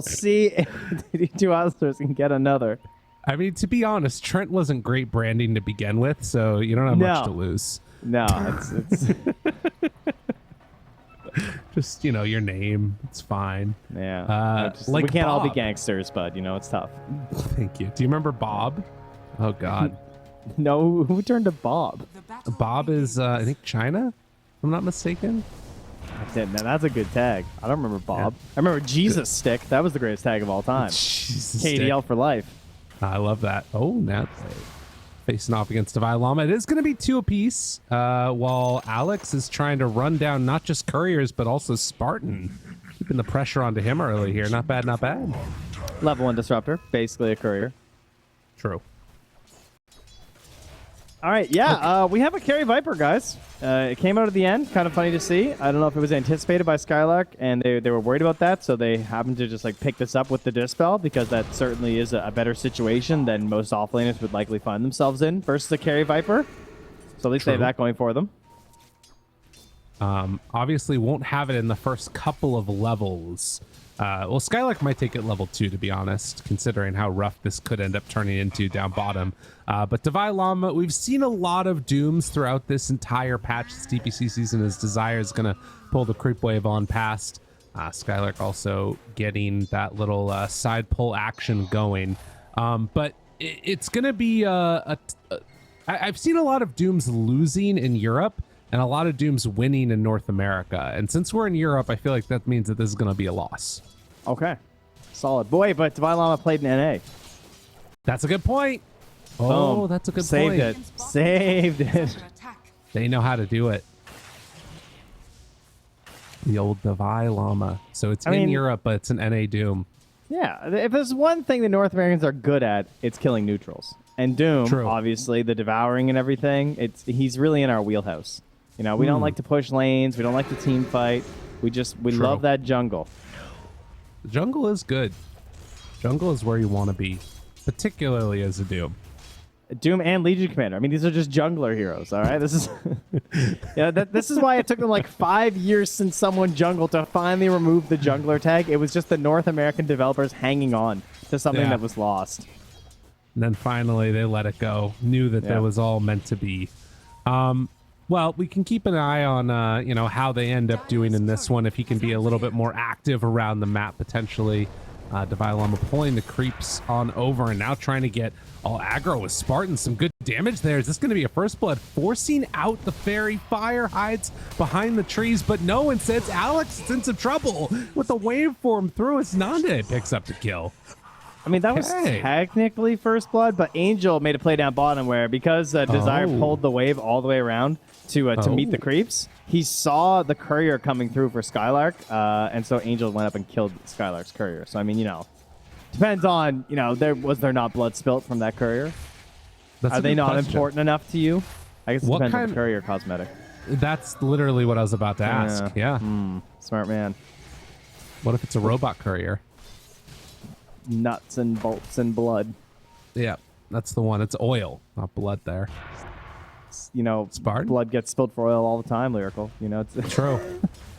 we'll see if the two Hustlers can get another. I mean, to be honest, Trent wasn't great branding to begin with, so you don't have much to lose. No, it's just, you know, your name. It's fine. yeah. Like we can't all be Bob. gangsters, but you know it's tough. Thank you. Do you remember Bob? Oh God, No, who turned to Bob? Bob is I think China, if I'm not mistaken. That's a good tag. I don't remember Bob. Yeah. I remember Jesus Stick. That was the greatest tag of all time. Jesus KDL for life. I love that. Oh, now facing off against Divine Llama. It is going to be 2 apiece, while Alex is trying to run down not just Couriers, but also Spartan. Keeping the pressure onto him early here. Not bad, not bad. Level 1 Disruptor. Basically a Courier. True. All right, yeah, we have a Carry Viper, guys. It came out at the end. Kind of funny to see. I don't know if it was anticipated by Skylark, and they were worried about that, so they happened to just like pick this up with the Dispel, because that certainly is a better situation than most offlaners would likely find themselves in versus a Carry Viper. So at least they have that going for them. Obviously won't have it in the first couple of levels. Well, Skylark might take it level 2, to be honest, considering how rough this could end up turning into down bottom. But Divine Llama, we've seen a lot of Dooms throughout this entire patch this DPC season, as Desire is going to pull the creep wave on past. Skylark also getting that little side pull action going. But it's going to be I've seen a lot of Dooms losing in Europe and a lot of Dooms winning in North America. And since we're in Europe, I feel like that means that this is going to be a loss. Okay. Solid. Boy, but Divine Llama played in NA. That's a good point. Oh, Boom. that's a good Saved point. it. Saved it. They know how to do it. The old Divine Llama. So it's in Europe, but it's an NA Doom. Yeah. If there's one thing the North Americans are good at, it's killing neutrals. And Doom, obviously, the devouring and everything, he's really in our wheelhouse. You know, we don't like to push lanes. We don't like to team fight. We love that jungle. The jungle is good. Jungle is where you want to be, particularly as a Doom. Doom and Legion Commander. I mean, these are just jungler heroes, all right? This is this is why it took them like 5 years since someone jungled to finally remove the jungler tag. It was just the North American developers hanging on to something that was lost. And then finally they let it go. Knew that that was all meant to be. Well, we can keep an eye on, you know, how they end up doing in this one. If he can be a little bit more active around the map, potentially. Divine Llama pulling the creeps on over and now trying to get all aggro with Spartan. Some good damage there. Is this going to be a first blood? Forcing out the fairy. Fire hides behind the trees, but no, instead it's Alex. It's in some trouble with the waveform through his Nanda. It picks up the kill. I mean, that was technically first blood, but Angel made a play down bottom where, because Desire pulled the wave all the way around to meet the creeps, he saw the courier coming through for Skylark, and so Angel went up and killed Skylark's courier. So, I mean, you know, depends on, you know, was there not blood spilt from that courier? Are they not important enough to you? I guess it depends on the courier cosmetic. That's literally what I was about to ask. Yeah. Smart man. What if it's a robot courier? Nuts and bolts and blood. Yeah, that's the one. It's oil, not blood there. You know, Spartan? Blood gets spilled for oil all the time, Lyrical. You know, it's true.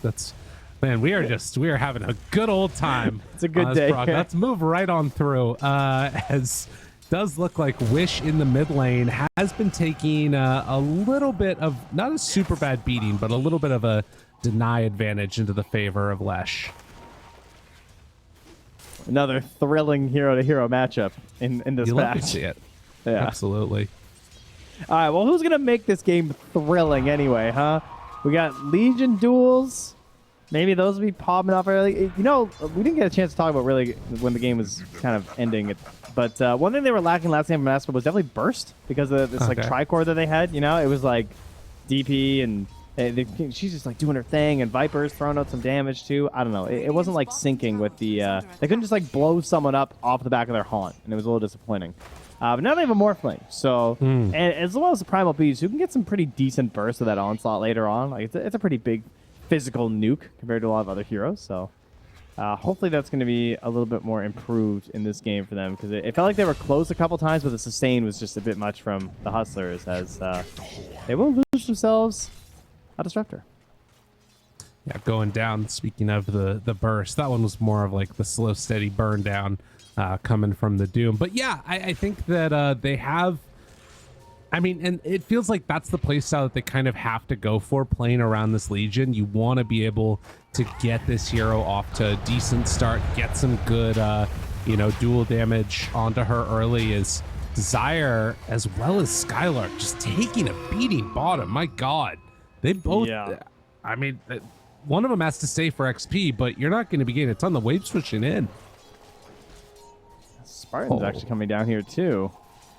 That's, man, we are having a good old time. It's a good day. Let's move right on through. As does look like Wish in the mid lane has been taking a little bit of, not a super bad beating, but a little bit of a deny advantage into the favor of Lesh. Another thrilling hero-to-hero matchup in this You match. love to see it. Yeah. Absolutely. All right, well, who's going to make this game thrilling anyway, huh? We got Legion duels. Maybe those will be popping off early. You know, we didn't get a chance to talk about really when the game was kind of ending. But one thing they were lacking last game from Monaspa was definitely burst, because of this like tricore that they had. You know, it was like DP and she's just like doing her thing, and Viper's throwing out some damage too. I don't know. It wasn't like syncing with the. They couldn't just like blow someone up off the back of their haunt, and it was a little disappointing. But now they have a Morphling, so and as well as the Primal Beast, who can get some pretty decent bursts of that onslaught later on. Like it's a pretty big physical nuke compared to a lot of other heroes. So hopefully that's going to be a little bit more improved in this game for them, because it felt like they were close a couple times, but the sustain was just a bit much from the Hustlers, as they will lose themselves a Disruptor. Yeah, going down. Speaking of the burst, that one was more of like the slow, steady burn down coming from the Doom. But yeah, I think that they have. I mean, and it feels like that's the playstyle that they kind of have to go for playing around this Legion. You want to be able to get this hero off to a decent start, get some good, dual damage onto her early. As Desire as well as Skylark just taking a beating bottom. My God, they both. Yeah. I mean, one of them has to stay for XP, but you're not going to be getting a ton of wave switching in. Spartan's actually coming down here too.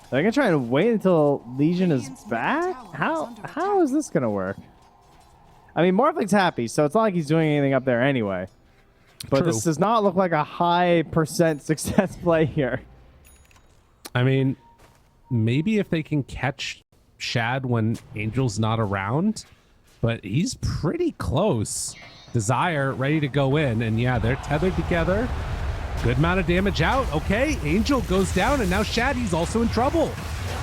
They're gonna try and wait until Legion is back? How is this gonna work? I mean, Morphlic's happy, so it's not like he's doing anything up there anyway. But True. This does not look like a high % success play here. I mean, maybe if they can catch Shad when Angel's not around, but he's pretty close. Desire ready to go in, and yeah, they're tethered together. Good amount of damage out. Okay, Angel goes down, and now Shad, he's also in trouble.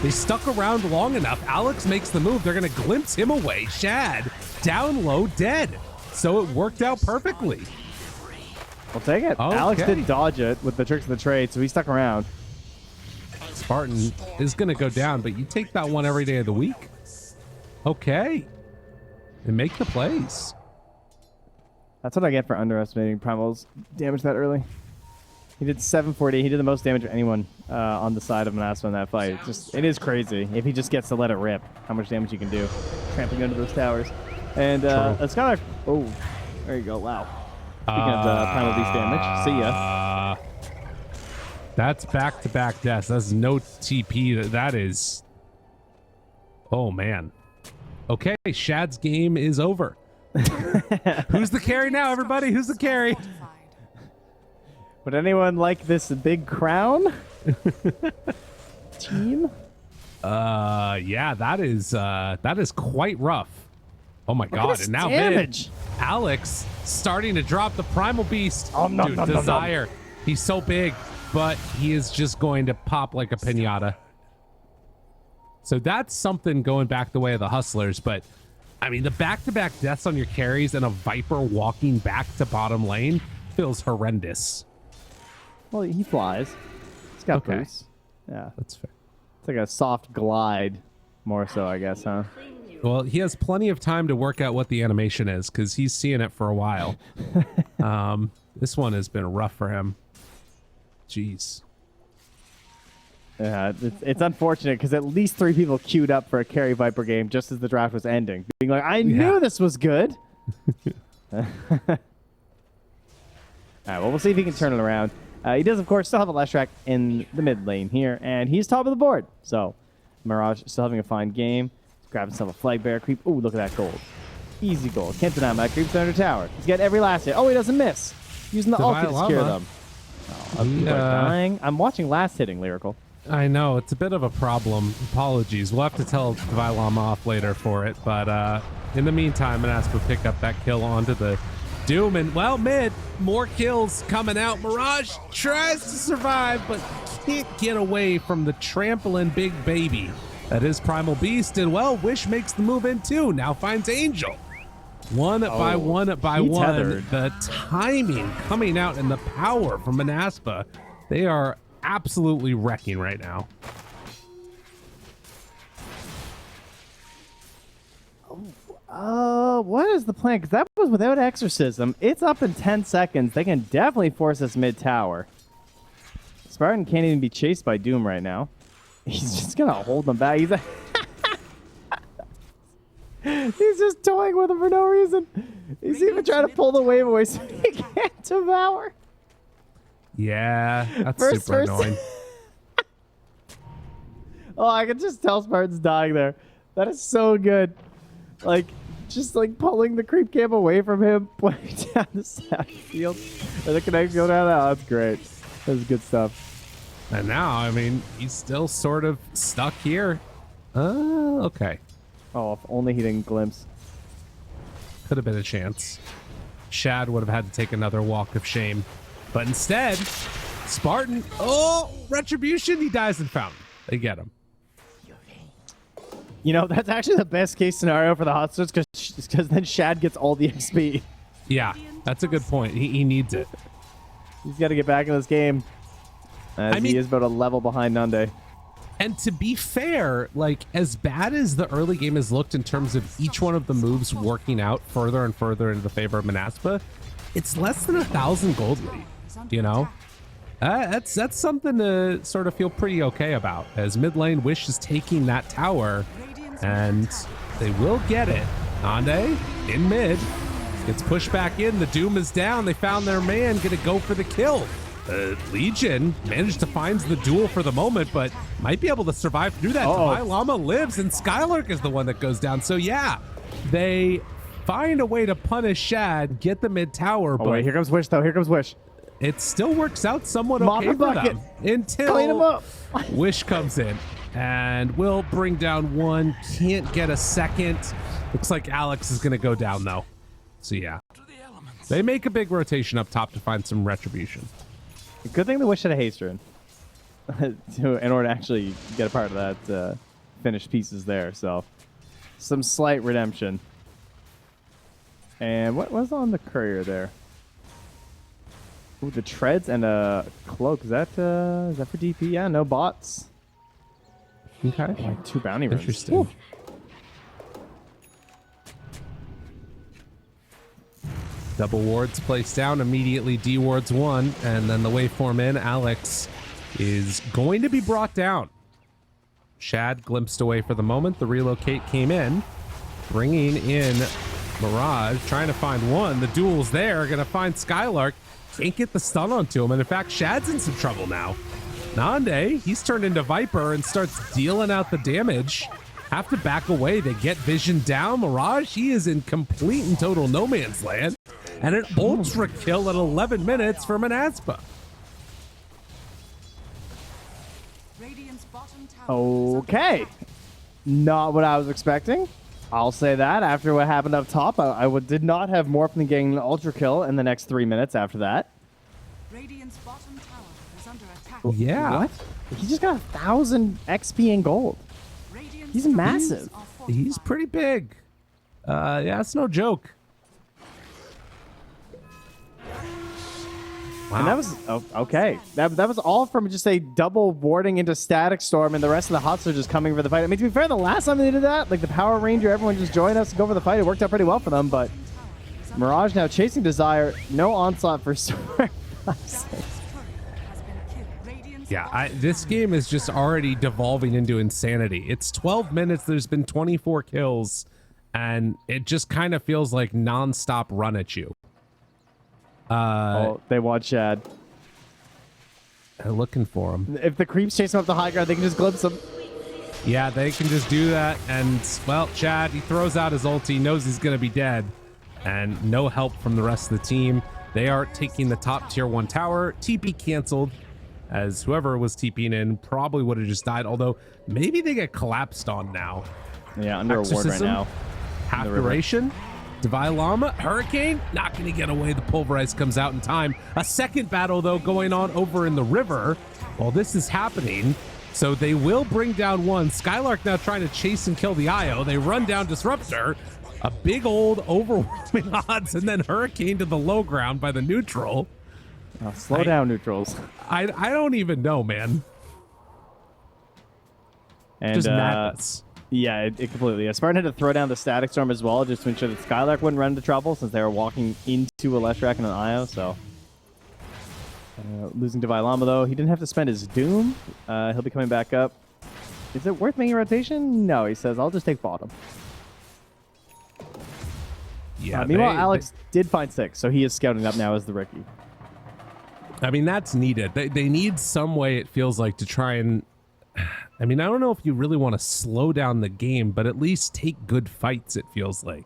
They stuck around long enough. Alex makes the move. They're going to glimpse him away. Shad, down low, dead. So it worked out perfectly. I'll take it. Okay. Alex did dodge it with the tricks of the trade, so he stuck around. Spartan is going to go down, but you take that one every day of the week. Okay. And make the plays. That's what I get for underestimating Primal's damage that early. He did 740. He did the most damage of anyone on the side of Monaspa in that fight. It is crazy if he just gets to let it rip, how much damage he can do, trampling under those towers. And Skylark, oh, there you go. Wow. Speaking of the Primal Beast damage, see ya. That's back-to-back deaths. That's no TP. That is. Oh man. Okay, Shad's game is over. Who's the carry now, everybody? Who's the carry? Would anyone like this big crown? Team? Yeah, that is quite rough. Oh my God! And now damage. Alex starting to drop the Primal Beast. Oh no, Dude, no, Desire. No. He's so big, but he is just going to pop like a piñata. So that's something going back the way of the Hustlers. But I mean, the back-to-back deaths on your carries and a Viper walking back to bottom lane feels horrendous. Well, he flies. He's got boots. Yeah. That's fair. It's like a soft glide, more so, I guess, huh? Well, he has plenty of time to work out what the animation is, because he's seeing it for a while. This one has been rough for him. Jeez. Yeah, it's unfortunate, because at least 3 people queued up for a carry Viper game just as the draft was ending. Being like, I knew this was good! All right, well, we'll see if he can turn it around. He does, of course, still have a Leshrac in the mid lane here, and he's top of the board. So, Mirage still having a fine game. He's grabbing himself a flag bearer creep. Ooh, look at that gold. Easy gold. Can't deny my creeps under tower. He's got every last hit. Oh, he doesn't miss. Using the ulti to scare them. Oh, people are dying. I'm watching last hitting, Lyrical. I know. It's a bit of a problem. Apologies. We'll have to tell Dvailama off later for it. But in the meantime, Monaspa pick up that kill onto the Doom, and well, mid, more kills coming out. Mirage tries to survive, but can't get away from the trampling big baby that is Primal Beast. And well, Wish makes the move in too. Now finds Angel. One by one. Tethered. The timing coming out and the power from Monaspa. They are absolutely wrecking right now. What is the plan? Because that was without Exorcism. It's up in 10 seconds. They can definitely force this mid-tower. Spartan can't even be chased by Doom right now. He's just going to hold them back. He's He's just toying with him for no reason. He's even trying to pull the wave away so he can't devour. Yeah, that's super annoying. Oh, I can just tell Spartan's dying there. That is so good. Like, just like pulling the creep camp away from him, playing down the side field. And the connection go down. Oh, that's great. That's good stuff. And now, I mean, he's still sort of stuck here. Okay. Oh, if only he didn't glimpse. Could have been a chance. Shad would have had to take another walk of shame. But instead, Spartan, Retribution, he dies in Fountain. They get him. You know, that's actually the best case scenario for the Hustlers, because then Shad gets all the XP. Yeah, that's a good point. He needs it. He's got to get back in this game. As he is about a level behind Nande. And to be fair, like, as bad as the early game has looked in terms of each one of the moves working out further and further into the favor of Monaspa, it's less than 1,000 gold lead, you know? That's something to sort of feel pretty okay about, as mid lane Wish is taking that tower, and they will get it. Nande in mid, gets pushed back in, the Doom is down, they found their man, gonna go for the kill. Legion managed to find the duel for the moment, but might be able to survive through that. Divine Llama lives, and Skylark is the one that goes down. So yeah, they find a way to punish Shad, get the mid tower. But wait, here comes Wish though. Here comes Wish. It still works out somewhat Mop okay the for bucket. them until Clean him up. Wish comes in and will bring down one. Can't get a second. Looks like Alex is going to go down though. So yeah, they make a big rotation up top to find some retribution. Good thing the Wish had a haster in order to actually get a part of that finished pieces there. So some slight redemption. And what was on the courier there? Ooh, the treads and a cloak. Is that for DP? Yeah, no bots. Okay. Like 2 bounty runes. Interesting. Ooh. Double wards placed down, immediately D wards 1, and then the waveform in. Alex is going to be brought down. Shad glimpsed away for the moment. The relocate came in, bringing in Mirage, trying to find one. The duel's there, gonna find Skylark. Can't get the stun onto him, and in fact, Shad's in some trouble now. Nande, he's turned into Viper and starts dealing out the damage. Have to back away. They get vision down. Mirage, he is in complete and total no man's land. And an ultra kill at 11 minutes for Monaspa. Okay. Not what I was expecting. I'll say that. After what happened up top, I did not have Morphin getting an ultra kill in the next 3 minutes after that. Radiant's bottom tower is under attack. Yeah. What? He just got 1,000 XP in gold. He's massive. He's pretty big. Yeah, it's no joke. Wow. And that was okay. That was all from just a double warding into Static Storm, and the rest of the Hots are just coming for the fight. I mean, to be fair, the last time they did that, like the Power Ranger, everyone just joined us to go for the fight. It worked out pretty well for them, but Mirage now chasing Desire. No onslaught for Storm. Yeah, this game is just already devolving into insanity. It's 12 minutes. There's been 24 kills, and it just kind of feels like nonstop run at you. They want Shad. They're looking for him. If the creeps chase him up the high ground, they can just glimpse him. Yeah, they can just do that. And, well, Chad, he throws out his ulti, knows he's going to be dead. And no help from the rest of the team. They are taking the top tier 1 tower. TP canceled, as whoever was TPing in probably would have just died. Although, maybe they get collapsed on now. Yeah, under a ward right now. Half duration. Divine Llama, Hurricane, not going to get away. The Pulverize comes out in time. A second battle, though, going on over in the river while this is happening. So they will bring down one. Skylark now trying to chase and kill the IO. They run down Disruptor. A big old overwhelming odds, and then Hurricane to the low ground by the neutral. Oh, slow down, neutrals. I don't even know, man. And, just madness. Yeah, it completely is. Spartan had to throw down the Static Storm as well, just to ensure that Skylark wouldn't run into trouble, since they were walking into a Leshrac and an IO, so... losing Divine Llama, though. He didn't have to spend his Doom. He'll be coming back up. Is it worth making a rotation? No, he says, I'll just take bottom. Yeah. Meanwhile, Alex did find 6, so he is scouting up now as the Ricky. I mean, that's needed. They need some way, it feels like, to try and... I mean, I don't know if you really want to slow down the game, but at least take good fights, it feels like.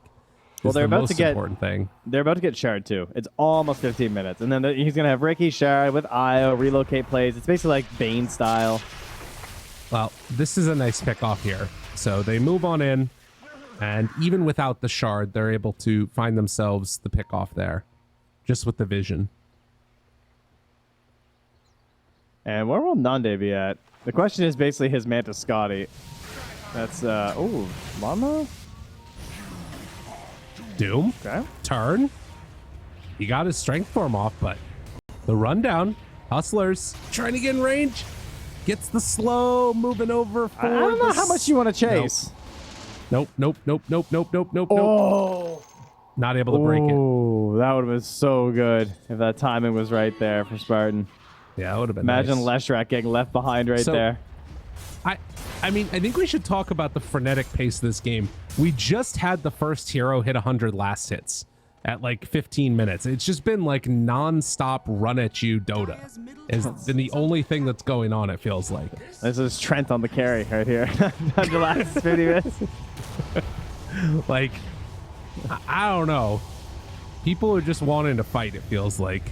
Well, they're about to get... important thing. They're about to get Shard, too. It's almost 15 minutes. And then he's going to have Ricky, Shard with IO, relocate plays. It's basically like Bane style. Well, this is a nice pick off here. So they move on in, and even without the Shard, they're able to find themselves the pick off there, just with the vision. And where will Nande be at? The question is basically his Manta Scotty. That's, Llama? Doom. Okay. Turn. he got his strength form off, but the rundown, Hustlers trying to get in range, gets the slow moving over for I don't know how much you want to chase. Nope. Oh. Not able to break it. Oh, that would have been so good if that timing was right there for Spartan. Yeah, it would have been Imagine nice. Leshrac getting left behind right there. I mean, I think we should talk about the frenetic pace of this game. We just had the first hero hit 100 last hits at like 15 minutes. It's just been like non-stop run at you Dota. Has been the only thing that's going on, it feels like. This is Trent on the carry right here. The last 50 minutes. Like, I don't know. People are just wanting to fight, it feels like.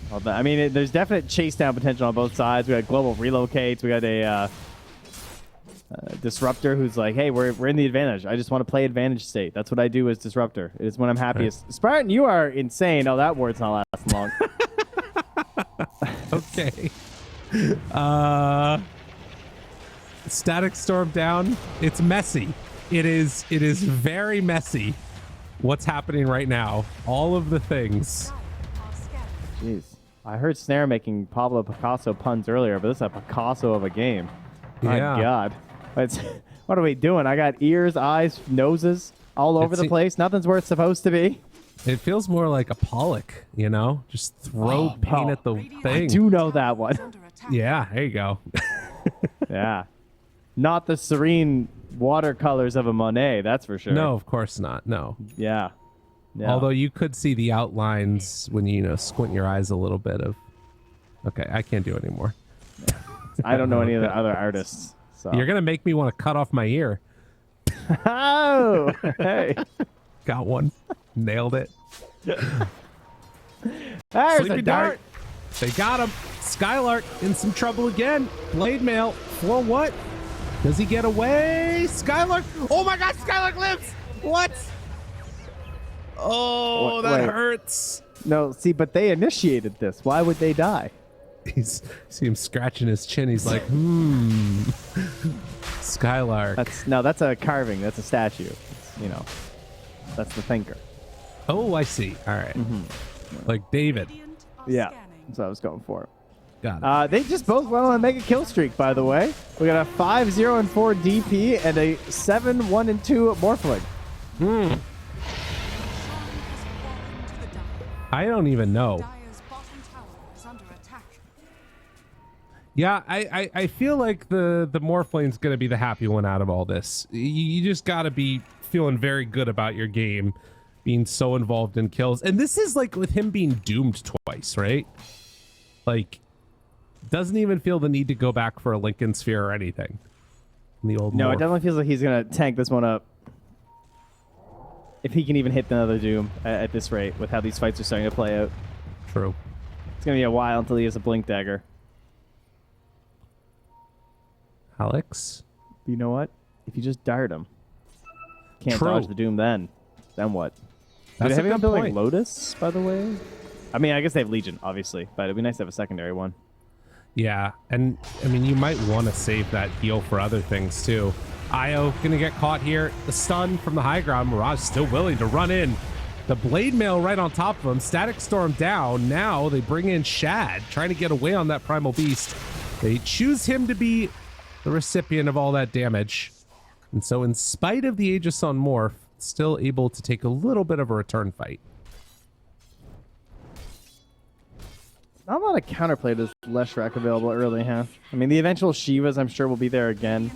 Well, I mean, there's definite chase down potential on both sides. We got global relocates. We got a disruptor who's like, hey, we're in the advantage. I just want to play advantage state. That's what I do as disruptor. It's when I'm happiest. Right. Spartan, you are insane. Oh, that word's not lasting long. Okay. Static storm down. It's messy. It is very messy what's happening right now. All of the things. Jeez. I heard Snare making Pablo Picasso puns earlier, but this is a Picasso of a game. My God. What are we doing? I got ears, eyes, noses all over the place. Nothing's where it's supposed to be. It feels more like a Pollock, you know? Just throw paint at the thing. I do know that one. Yeah, there you go. Yeah. Not the serene watercolors of a Monet, that's for sure. No, of course not. No. Yeah. Although you could see the outlines when you squint your eyes a little bit of. Okay, I can't do it anymore. I don't know any of the other artists. So. You're gonna make me want to cut off my ear. Oh, hey, got one, nailed it. There's Sleepy a dart. They got him. Skylark in some trouble again. Blade Mail for what? Does he get away? Skylark. Oh my God, Skylark lives. What? Oh, that hurts. No, see, but they initiated this. Why would they die? See him scratching his chin. He's like, Skylark. That's a carving. That's a statue. It's, that's the thinker. Oh, I see. All right. Like David. Yeah, that's what I was going for. Got it. They just both went on a mega kill streak, by the way. We got a 5-0-4 DP and a 7-1-2 Morphling. I don't even know. Yeah, I feel like the Morphline's going to be the happy one out of all this. You just got to be feeling very good about your game, being so involved in kills. And this is like with him being doomed twice, right? Like, doesn't even feel the need to go back for a Lincoln Sphere or anything. In the old No, Morph. it definitely feels like he's going to tank this one up. If he can even hit another Doom at this rate, with how these fights are starting to play out. True. It's going to be a while until he has a Blink Dagger. Alex? But you know what? If you just dart him, can't True. dodge the Doom then what? Do That's they have a anyone good building point. Lotus, by the way? I mean, I guess they have Legion, obviously, but it'd be nice to have a secondary one. Yeah, and I mean, you might want to save that heal for other things too. Io gonna get caught here. The stun from the high ground. Mirage still willing to run in. The Blade Mail right on top of him. Static Storm down. Now they bring in Shad, trying to get away on that Primal Beast. They choose him to be the recipient of all that damage. And so in spite of the Aegis on Morph, still able to take a little bit of a return fight. Not a lot of counterplay to Leshrac available early, huh? I mean, the eventual Shivas, I'm sure, will be there again.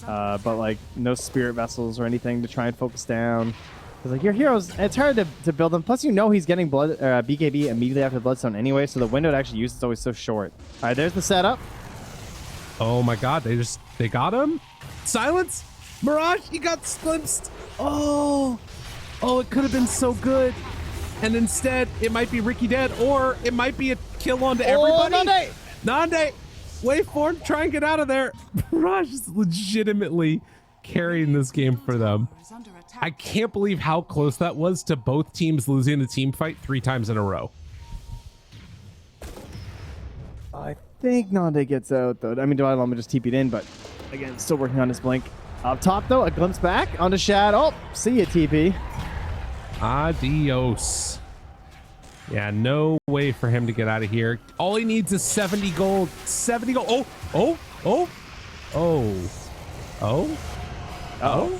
But, like, no Spirit Vessels or anything to try and focus down. Because, like, your heroes, it's hard to build them. Plus, he's getting BKB immediately after Bloodstone anyway, so the window to actually use is always so short. All right, there's the setup. Oh my God, they got him? Silence? Mirage, he got glimpsed. Oh, it could have been so good. And instead, it might be Ricky dead, or it might be a kill onto everybody. Nande! Waveform, try and get out of there. Mirage is legitimately carrying this game for them. I can't believe how close that was to both teams losing the team fight 3 times in a row. I think Nande gets out, though. I mean, Dwylama just TP'd in, but again, still working on his blink. Up top, though, a glimpse back onto Shad. Oh, see ya, TP. Adios. Yeah, no way for him to get out of here. All he needs is 70 gold. 70 gold. Oh, oh, oh, oh, oh, oh,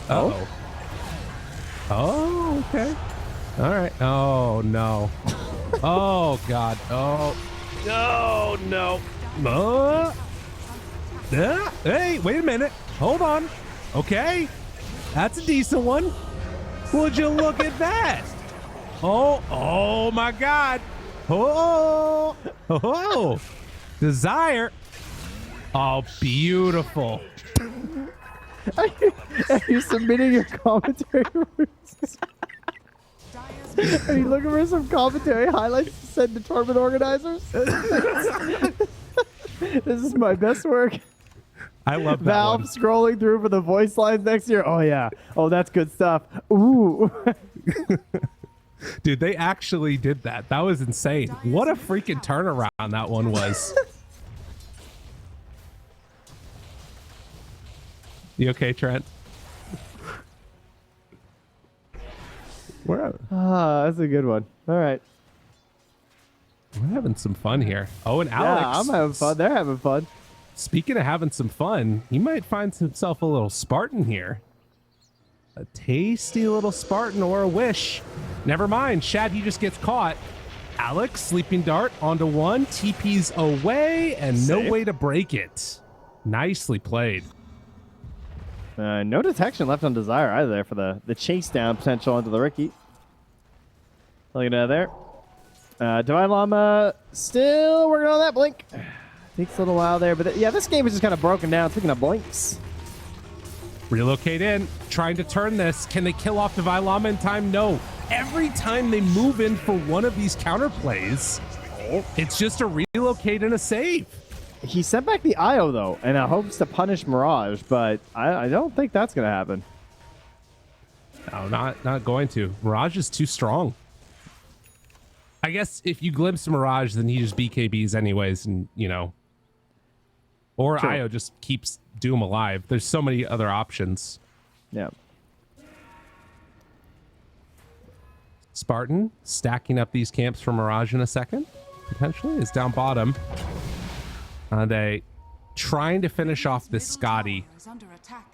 oh, oh, okay. All right. Oh, no. Oh, God. Oh, no, no. Hey, wait a minute. Hold on. Okay. That's a decent one. Would you look at that? Oh my God. Oh, Desire. Oh, beautiful. Are you submitting your commentary? Are you looking for some commentary highlights to send to tournament organizers? This is my best work. I love that Valve one. scrolling through for the voice lines next year. Oh, yeah. Oh, that's good stuff. Ooh. Dude, they actually did that. That was insane. What a freaking turnaround that one was. You okay, Trent? That's a good one. All right. We're having some fun here. Oh, and Alex. Yeah, I'm having fun. They're having fun. Speaking of having some fun, he might find himself a little Spartan here. A tasty little Spartan or a wish. Never mind. Shad, he just gets caught. Alex, sleeping dart onto one. TP's away and no way to break it. Nicely played. No detection left on Desire either there for the chase down potential onto the Ricky. Look at that there. Divine Llama still working on that blink. Takes a little while there, but yeah, this game is just kind of broken down. Speaking of blinks. Relocate in, trying to turn this. Can they kill off Divine Llama in time? No. Every time they move in for one of these counterplays, it's just a relocate and a save. He sent back the IO though, and hopes to punish Mirage, but I don't think that's going to happen. No, not going to. Mirage is too strong. I guess if you glimpse Mirage, then he just BKBs anyways, and you know. Or True. IO just keeps Doom alive. There's so many other options. Yeah. Spartan stacking up these camps for Mirage in a second, potentially, is down bottom. They trying to finish off this Scotty. Is under attack.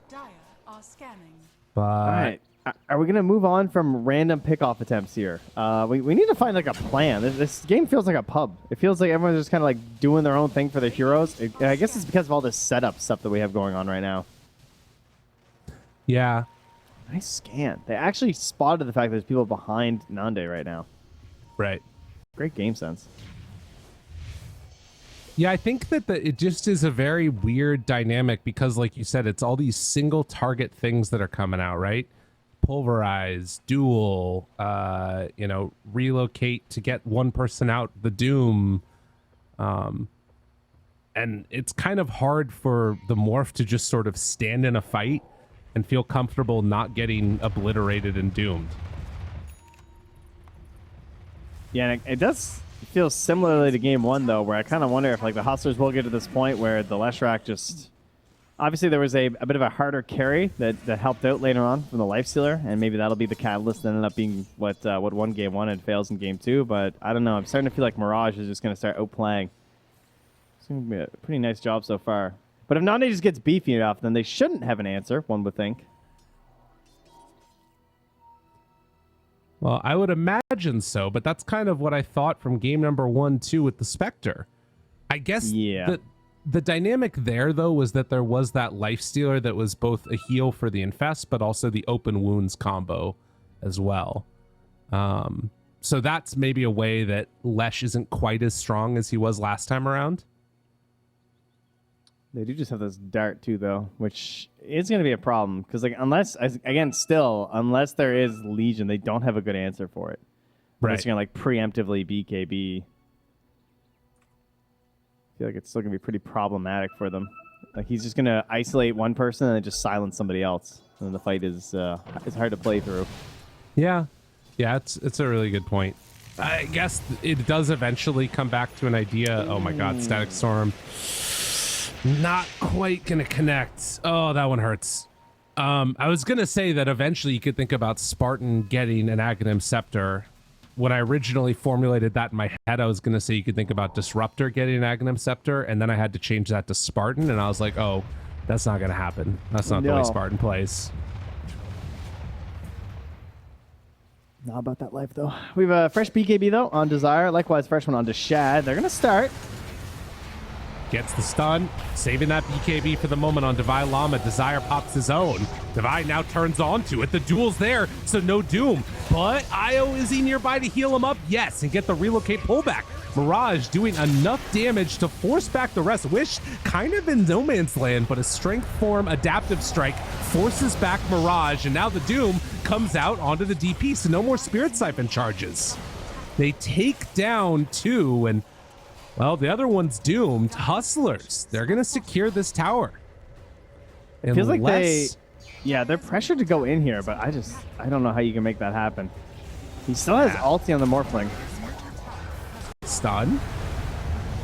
Dire are scanning. But All right. Are we going to move on from random pickoff attempts here? We need to find like a plan. This game feels like a pub. It feels like everyone's just kind of like doing their own thing for their heroes. I guess it's because of all this setup stuff that we have going on right now. yeah, Nice scan. They actually spotted the fact that there's people behind Nande right now. right. Great game sense. Yeah, I think that it just is a very weird dynamic because, like you said, it's all these single target things that are coming out, right? Pulverize, duel, relocate to get one person out, the Doom. And it's kind of hard for the Morph to just sort of stand in a fight and feel comfortable not getting obliterated and doomed. Yeah, and it does feel similarly to game one, though, where I kind of wonder if like the Hustlers will get to this point where the Leshrac just... Obviously, there was a bit of a harder carry that helped out later on from the Lifestealer, and maybe that'll be the catalyst that ended up being what won game one and fails in game two. But I don't know. I'm starting to feel like Mirage is just going to start outplaying. It's going to be a pretty nice job so far. But if Nande just gets beefy enough, then they shouldn't have an answer, one would think. Well, I would imagine so, but that's kind of what I thought from game number 1-2 with the Spectre. I guess the dynamic there, though, was that there was that Lifestealer that was both a heal for the Infest, but also the Open Wounds combo as well. So that's maybe a way that Lesh isn't quite as strong as he was last time around. They do just have this dart, too, though, which is going to be a problem. Because, like, unless there is Legion, they don't have a good answer for it. Right. Unless you're going to, like, preemptively BKB. I feel like it's still going to be pretty problematic for them. Like, he's just going to isolate one person and then just silence somebody else. And the fight is hard to play through. Yeah, it's a really good point. I guess it does eventually come back to an idea. Oh, my God, Static Storm. Not quite gonna connect. Oh, that one hurts. I was gonna say that eventually you could think about Spartan getting an Aghanim Scepter. When I originally formulated that in my head, I was gonna say you could think about Disruptor getting an Aghanim Scepter, and then I had to change that to Spartan, and I was like, oh, that's not gonna happen. That's not the way Spartan plays. Not about that life, though. We have a fresh BKB, though, on Desire. Likewise, fresh one on Shad. They're going to start. Gets the stun, saving that BKB for the moment on Devi Llama. Desire pops his own. Devi now turns onto it. The duel's there, so no doom. But Io, is he nearby to heal him up? Yes, and get the relocate pullback. Mirage doing enough damage to force back the rest. Wish kind of in no man's land, but a strength form adaptive strike forces back Mirage, and now the doom comes out onto the DP, so no more Spirit Siphon charges. They take down 2, and well, the other one's doomed. Hustlers, they're going to secure this tower. It feels like they're pressured to go in here, but I don't know how you can make that happen. He still has ulti on the Morphling. Stun.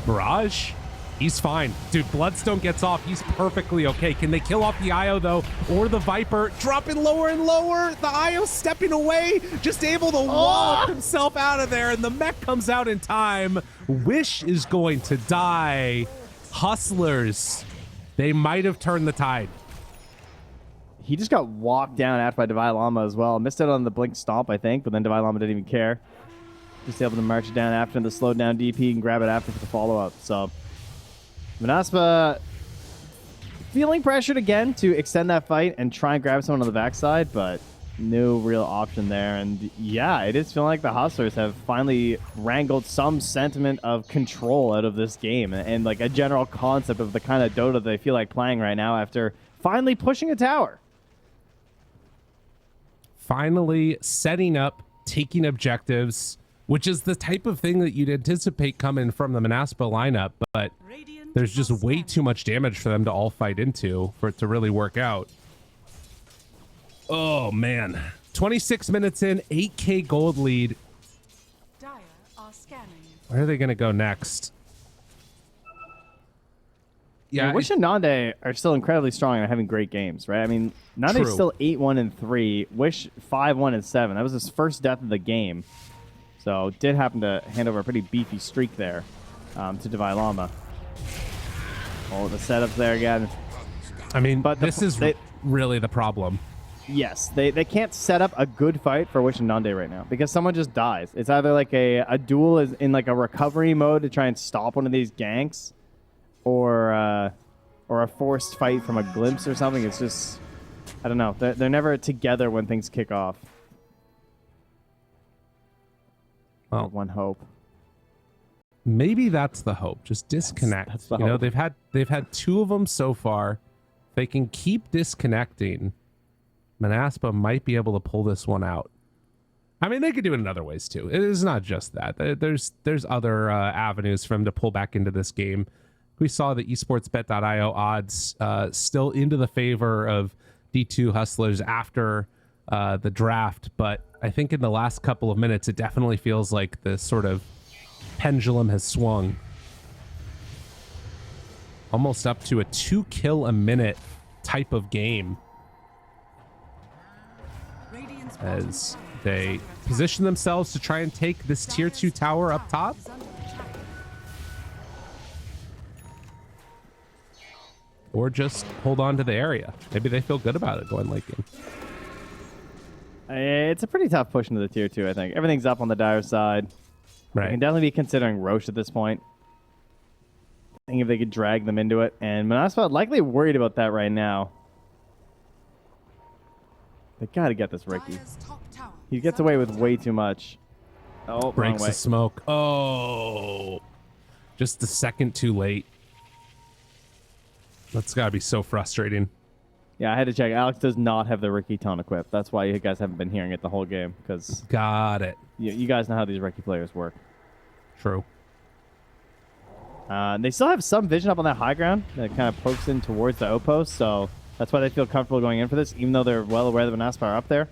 Mirage, he's fine. Dude, Bloodstone gets off. He's perfectly okay. Can they kill off the Io, though? Or the Viper dropping lower and lower. The Io stepping away, just able to wall himself out of there, and the mech comes out in time. Wish is going to die. Hustlers, they might have turned the tide. He just got walked down after by Devi Llama as well. Missed it on the Blink Stomp, I think, but then Devi Llama didn't even care. Just able to march down after the slowed down DP and grab it after for the follow-up. So Monaspa feeling pressured again to extend that fight and try and grab someone on the backside, but no real option there. And yeah, it is feeling like the Hustlers have finally wrangled some sentiment of control out of this game and like a general concept of the kind of Dota they feel like playing right now after finally pushing a tower. Finally setting up, taking objectives, which is the type of thing that you'd anticipate coming from the Monaspa lineup, but there's just way too much damage for them to all fight into for it to really work out. Oh, man. 26 minutes in, 8K gold lead. Dire are scanning. Where are they going to go next? Yeah, Wish and Nande are still incredibly strong and having great games, right? I mean, Nande's still 8-1-3. Wish 5-1-7. That was his first death of the game. So did happen to hand over a pretty beefy streak there to Devi Llama. Oh, the setups there again. I mean, but this is really the problem. Yes, they can't set up a good fight for Wish and Nande right now because someone just dies. It's either like a duel is in like a recovery mode to try and stop one of these ganks, or a forced fight from a glimpse or something. It's just, I don't know. They're never together when things kick off. Well, one hope. Maybe that's the hope. Just disconnect. That's the hope. Know, they've had 2 of them so far. If they can keep disconnecting, Monaspa might be able to pull this one out. I mean, they could do it in other ways too. It is not just that. There's other avenues for them to pull back into this game. We saw the esportsbet.io odds still into the favor of D2 Hustlers after the draft, but I think in the last couple of minutes, it definitely feels like the sort of pendulum has swung. Almost up to a 2 kill a minute type of game as they position themselves to try and take this tier 2 tower up top. Or just hold on to the area. Maybe they feel good about it going late game. It's a pretty tough push into the tier 2, I think. Everything's up on the Dire side. Right. I can definitely be considering Roche at this point. I think if they could drag them into it. And Monaspa likely worried about that right now. They gotta get this Ricky. He gets away with way too much. Oh, breaks the smoke. Oh, just a second too late. That's gotta be so frustrating. Yeah, I had to check. Alex does not have the Ricky tone equipped. That's why you guys haven't been hearing it the whole game. Because got it. You guys know how these Ricky players work. True. They still have some vision up on that high ground that kind of pokes in towards the outpost, so that's why they feel comfortable going in for this, even though they're well aware that Monaspa are up there.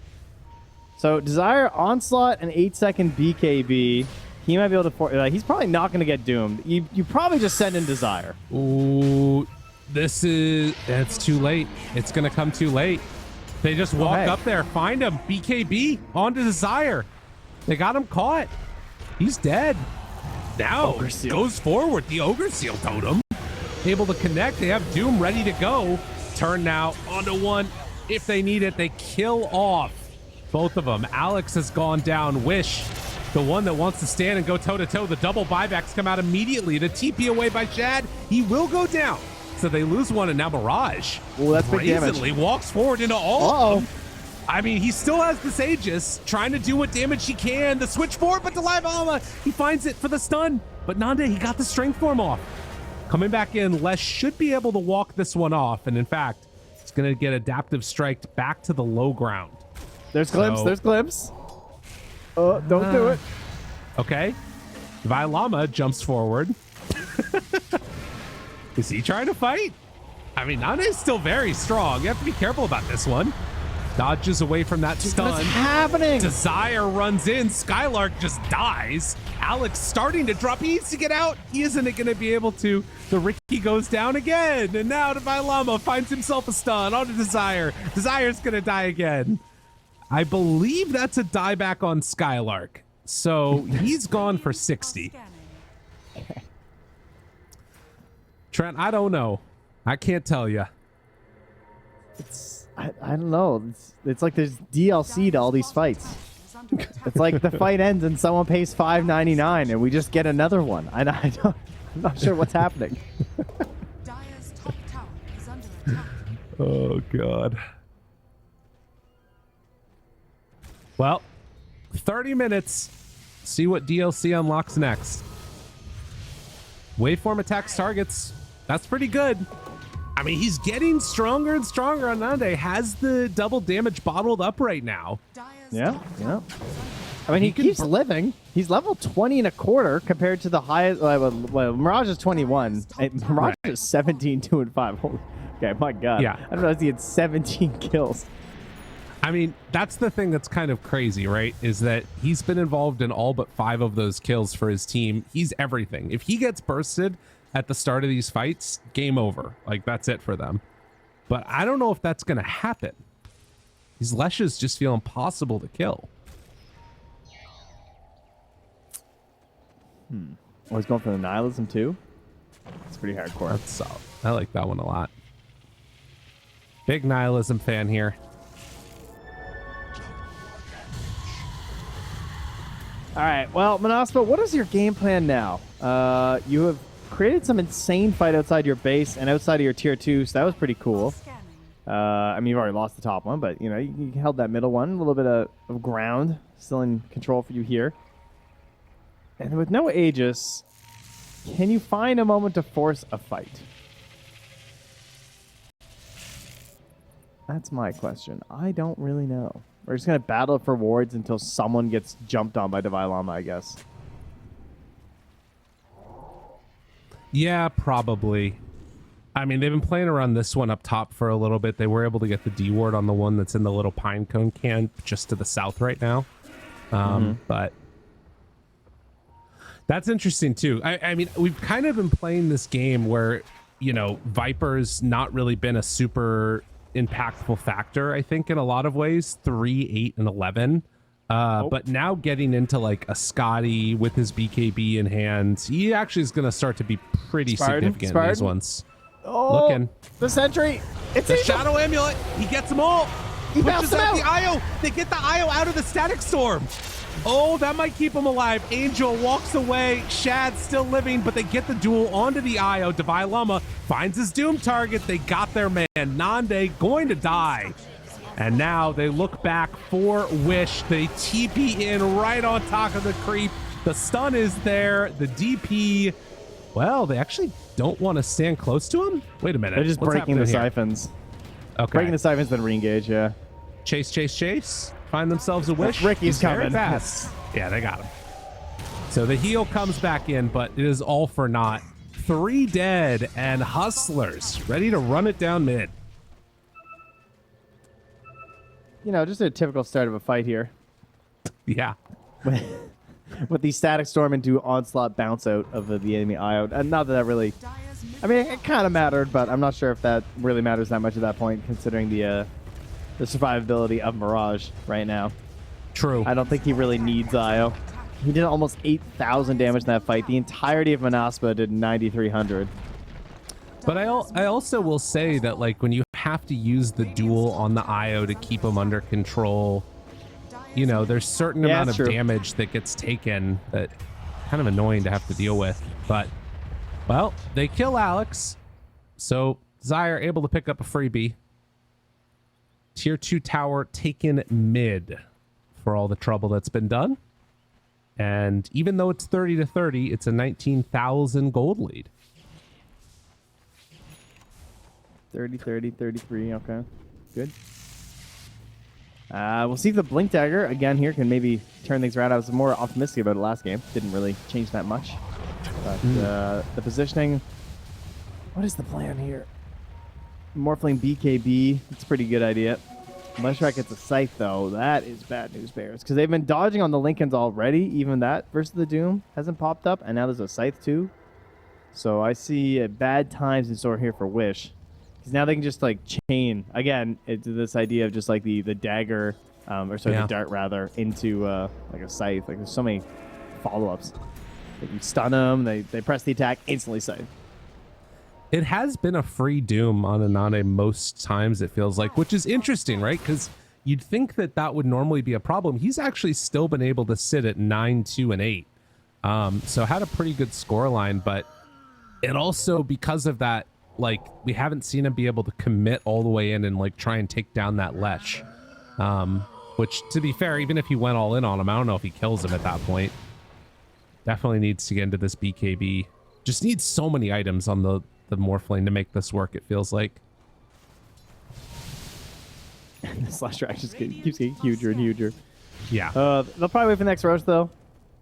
So Desire, Onslaught, and 8-second BKB. He might be able to... he's probably not going to get doomed. You probably just send in Desire. Ooh. It's too late. It's going to come too late. They just walk up there, find him. BKB onto Desire. They got him caught. He's dead. Now goes forward. The Ogre Seal Totem. Able to connect. They have Doom ready to go. Turn now onto one. If they need it, they kill off both of them. Alex has gone down. Wish, the one that wants to stand and go toe-to-toe. The double buybacks come out immediately. The TP away by Shad. He will go down. So they lose one, and now Mirage that's big damage. brazenly walks forward into all of them. I mean, he still has this Aegis, trying to do what damage he can. The switch forward, but Alma, he finds it for the stun. But Nande, he got the strength form off. Coming back in, Les should be able to walk this one off. And in fact, it's going to get adaptive striked back to the low ground. There's glimpse. There's glimpse. Don't do it. Okay. Lama jumps forward. Is he trying to fight? I mean, Nande's still very strong. You have to be careful about this one. Dodges away from that stun. What's happening? Desire runs in. Skylark just dies. Alex starting to drop. He needs to get out. He isn't going to be able to. The Ricky goes down again. And now Lama finds himself a stun onto Desire. Desire's going to die again. I believe that's a dieback on Skylark. So he's gone for 60. Trent, I don't know. I can't tell you. I don't know. It's like there's DLC to all these fights. It's like the fight ends and someone pays $5.99 and we just get another one. I'm not sure what's happening. Dire's top tower is under attack. Oh, God. Well, 30 minutes. See what DLC unlocks next. Waveform attacks targets. That's pretty good. I mean, he's getting stronger and stronger. Anande has the double damage bottled up right now. Yeah. I mean, he keeps living. He's level 20 and a quarter compared to the highest. Well, Mirage is 21. Mirage is 17, 2 and 5. Okay, my God. Yeah. I don't know if he had 17 kills. I mean, that's the thing that's kind of crazy, right? Is that he's been involved in all but 5 of those kills for his team. He's everything. If he gets bursted at the start of these fights, game over. Like, that's it for them. But I don't know if that's going to happen. These Leshes just feel impossible to kill. Oh, he's going for the nihilism too? It's pretty hardcore. That's solid. I like that one a lot. Big nihilism fan here. All right. Well, Monaspa, what is your game plan now? You have created some insane fight outside your base and outside of your tier 2, so that was pretty cool. I mean, you've already lost the top one, but, you know, you held that middle one. A little bit of ground still in control for you here. And with no Aegis, can you find a moment to force a fight? That's my question. I don't really know. We're just going to battle for wards until someone gets jumped on by Lama, I guess. Yeah, probably. I mean, they've been playing around this one up top for a little bit. They were able to get the D ward on the one that's in the little pine cone can just to the south right now. But that's interesting too. I mean, we've kind of been playing this game where, you know, Viper's not really been a super impactful factor, I think, in a lot of ways. 3, 8, and 11. But now getting into like a Scotty with his BKB in hand, he actually is going to start to be pretty significant in these ones. Oh, looking. The sentry. It's the Shadow Amulet. He gets them all. He pushes out out the IO. They get the IO out of the Static Storm. Oh, that might keep him alive. Angel walks away. Shad's still living, but they get the duel onto the IO. Lama finds his Doom target. They got their man. Nande going to die. And now they look back for Wish. They TP in right on top of the creep. The stun is there. The DP, well, they actually don't want to stand close to him. Wait a minute. They're just breaking the siphons. Okay. Breaking the siphons, then re-engage, yeah. Chase. Find themselves a Wish. Ricky's coming. Very fast. Yeah, they got him. So the heal comes back in, but it is all for naught. 3 dead and Hustlers ready to run it down mid. You know, just a typical start of a fight here. Yeah. With the Static Storm into Onslaught bounce out of the enemy IO. Not that really I mean, it kind of mattered, but I'm not sure if that really matters that much at that point, considering the survivability of Mirage right now. True. I don't think he really needs IO. He did almost 8,000 damage in that fight. The entirety of Monaspa did 9,300. But I also will say that, like, when you have to use the duel on the IO to keep him under control, you know, there's certain amount of damage that gets taken that kind of annoying to have to deal with. But, well, they kill Alex, so Zyre able to pick up a freebie. Tier 2 tower taken mid for all the trouble that's been done. And even though it's 30 to 30, it's a 19,000 gold lead. 30, 30, 33. Okay, good. We'll see if the Blink Dagger again here can maybe turn things around. I was more optimistic about it last game. Didn't really change that much. But the positioning. What is the plan here? Morphling BKB. It's a pretty good idea. Monaspa gets a Scythe, though. That is bad news, Bears. Because they've been dodging on the Lincolns already. Even that versus the Doom hasn't popped up. And now there's a Scythe, too. So I see bad times in store here for Wish. Because now they can just, like, chain. Again, it's this idea of just, like, the dagger, or sorry, the dart, rather, into, like, a Scythe. Like, there's so many follow-ups. Like, you stun them, they press the attack, instantly Scythe. It has been a free Doom on Anane most times, it feels like, which is interesting, right? Because you'd think that that would normally be a problem. He's actually still been able to sit at 9, 2, and 8. So had a pretty good scoreline, but it also, because of that, like, we haven't seen him be able to commit all the way in and, like, try and take down that Lesh. Which, to be fair, even if he went all in on him, I don't know if he kills him at that point. Definitely needs to get into this BKB. Just needs so many items on the Morphling to make this work, it feels like. The slash track just keeps getting huger and huger. Yeah. They'll probably wait for the next rush, though.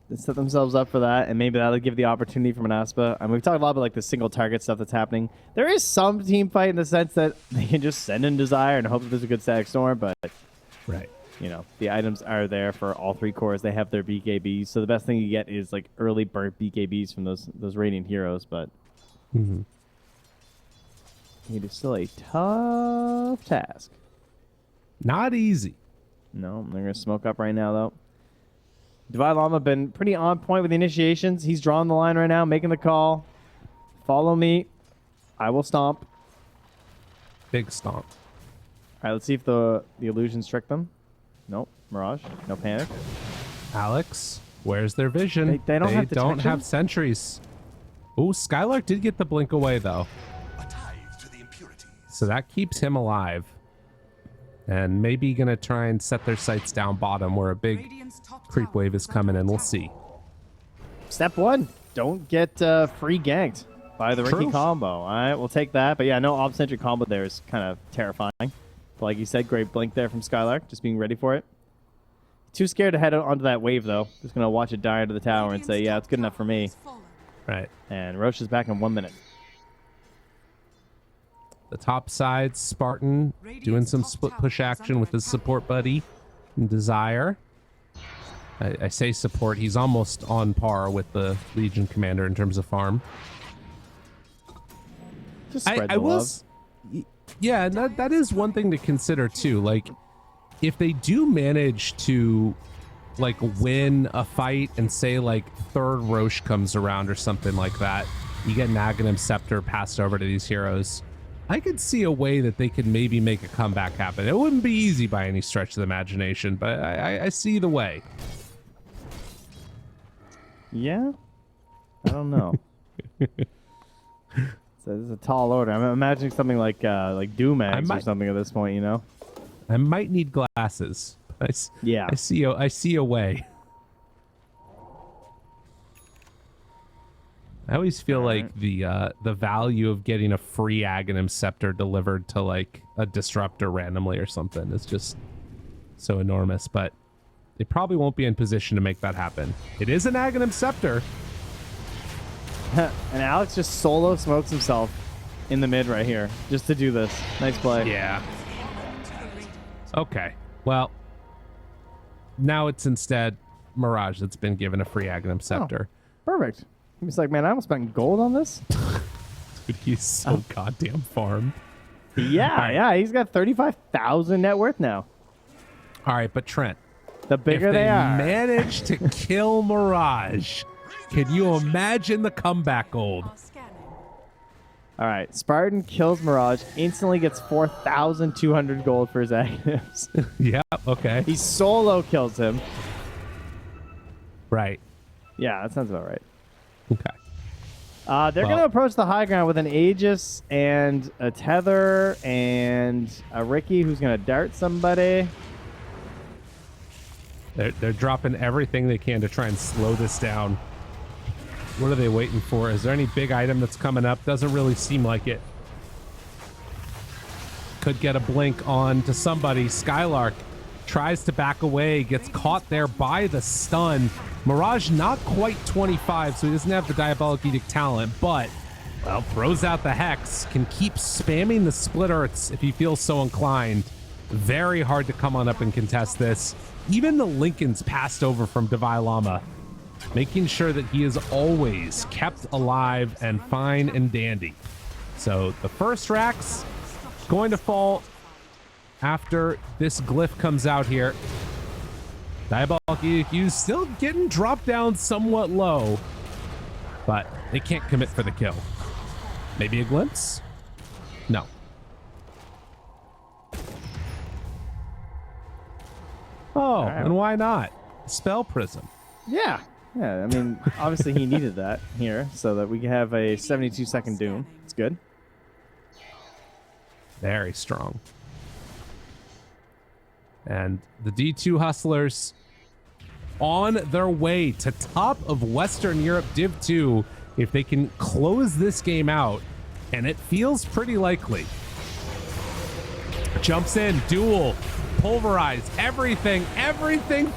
They set themselves up for that, and maybe that'll give the opportunity for Monaspa. I mean, we've talked a lot about, like, the single target stuff that's happening. There is some team fight in the sense that they can just send in Desire and hope that there's a good static storm, but right. You know, the items are there for all three cores. They have their BKBs, so the best thing you get is, like, early burnt BKBs from those Radiant heroes, but it is still a tough task. Not easy. No, they're going to smoke up right now, though. Divide Llama been pretty on point with the initiations. He's drawing the line right now, making the call. Follow me. I will stomp. Big stomp. All right, let's see if the illusions trick them. Nope. Mirage. No panic. Alex, where's their vision? They don't have detection? have sentries. Ooh, Skylark did get the blink away, though. So that keeps him alive. And maybe going to try and set their sights down bottom where a big creep wave is coming in. We'll see. Step one. Don't get free ganked by the Ricky combo. All right, we'll take that. But yeah, no ob-centric combo there is kind of terrifying. But like you said, great blink there from Skylark. Just being ready for it. Too scared to head onto that wave, though. Just going to watch it die into the tower and say, yeah, it's good enough for me. Right. And Roche is back in 1 minute. The top side, Spartan doing some split push action with his support buddy, Desire. I say support. He's almost on par with the Legion commander in terms of farm. Just spread the love. Yeah, and that is one thing to consider too. Like, if they do manage to, like, win a fight and say, like, third Roche comes around or something like that, you get an Aghanim Scepter passed over to these heroes. I could see a way that they could maybe make a comeback happen. It wouldn't be easy by any stretch of the imagination, but I see the way. Yeah? I don't know. So this is a tall order. I'm imagining something like Doomags or something at this point, you know? I might need glasses. Yeah. I see a way. I always feel like the value of getting a free Aghanim Scepter delivered to, like, a disruptor randomly or something is just so enormous, but they probably won't be in position to make that happen. It is an Aghanim Scepter. And Alex just solo smokes himself in the mid right here just to do this. Nice play. Yeah. Okay. Well, now it's instead Mirage that's been given a free Aghanim Scepter. Oh, perfect. He's like, man, I almost spent gold on this. Dude, he's so goddamn farmed. Yeah, yeah, he's got 35,000 net worth now. All right, but Trent, The bigger if they are. manage to kill Mirage, can you imagine the comeback gold? Are scanning. All right, Spartan kills Mirage, instantly gets 4,200 gold for his actives. Yeah, okay. He solo kills him. Right. Yeah, that sounds about right. Okay. They're Well- going to approach the high ground with an Aegis and a Tether and a Ricky who's going to dart somebody. They're dropping everything they can to try and slow this down. What are they waiting for? Is there any big item that's coming up? Doesn't really seem like it. Could get a blink on to somebody. Skylark tries to back away, gets caught there by the stun. Mirage not quite 25, so he doesn't have the Diabolic Edict talent, but, well, throws out the Hex, can keep spamming the Split Earths if he feels so inclined. Very hard to come on up and contest this. Even the Lincoln's passed over from Devi Lama, making sure that he is always kept alive and fine and dandy. So the first Rax going to fall after this glyph comes out here. Diabolic Edict still getting dropped down somewhat low, but they can't commit for the kill. Maybe a glimpse? No. Oh, right. and why not? Spell Prism. Yeah. Yeah, I mean, obviously he needed that here so that we can have a 72-second Doom. It's good. Very strong. And the D2 Hustlers on their way to top of Western Europe Div 2 if they can close this game out, and it feels pretty likely. Jumps in, duel, pulverize, everything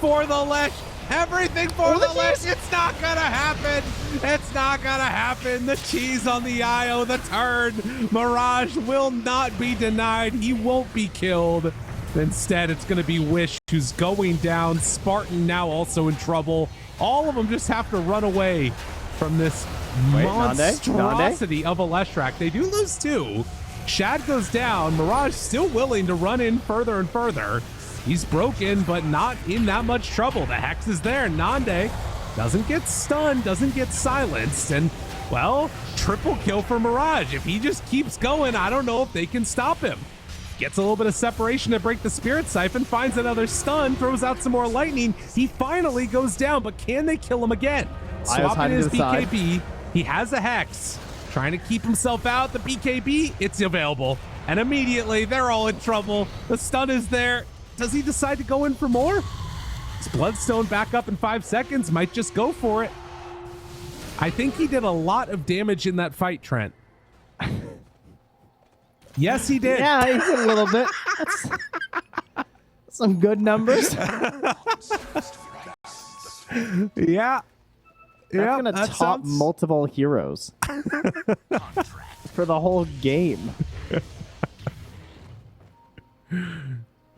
for the Lesh, everything for the Lesh. It's not gonna happen. It's not gonna happen. The cheese on the IO, the turn. Mirage will not be denied. He won't be killed. Instead, it's going to be Wish who's going down. Spartan now also in trouble. All of them just have to run away from this monstrosity of a Leshrac. They do lose two. Shad goes down. Mirage still willing to run in further and further. He's broken, but not in that much trouble. The Hex is there. Nande doesn't get stunned, doesn't get silenced, and, well, triple kill for Mirage. If he just keeps going, I don't know if they can stop him. Gets a little bit of separation to break the Spirit Siphon, finds another stun, throws out some more lightning. He finally goes down, but can they kill him again? Swapping his BKB. He has a Hex. Trying to keep himself out. The BKB, it's available. And immediately, they're all in trouble. The stun is there. Does he decide to go in for more? His Bloodstone back up in 5 seconds. Might just go for it. I think he did a lot of damage in that fight, Trent. Yes, he did. Yeah, he did a little bit. That's some good numbers. Yeah. That's gonna top multiple heroes for the whole game.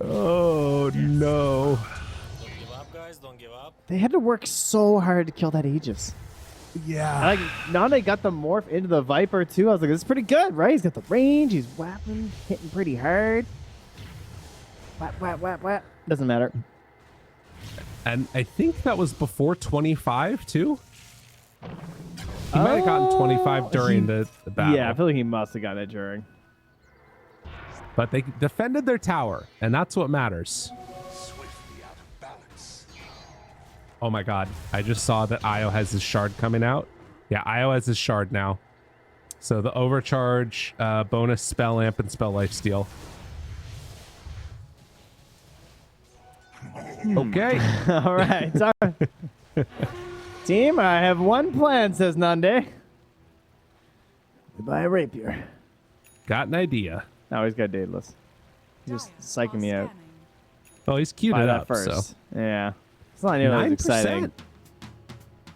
Oh, no. Don't give up, guys. Don't give up. They had to work so hard to kill that Aegis. Yeah. Like, now they got the morph into the Viper too. I was like, this is pretty good, right? He's got the range. He's whapping, hitting pretty hard. Whap, whap, whap, whap. Doesn't matter. And I think that was before 25, too. He might have gotten 25 during the battle. Yeah, I feel like he must have gotten it during. But they defended their tower, and that's what matters. Oh my god, I just saw that Io has his shard coming out. Yeah, Io has his shard now. So the overcharge, bonus spell amp, and spell lifesteal. Okay. All right. Team, I have one plan, says Nande. We buy a rapier. Got an idea. Oh, he's got Daedalus. He's just psyching me out. Oh, he's queued Buy it that up, first. so. Yeah. It's not nearly as exciting.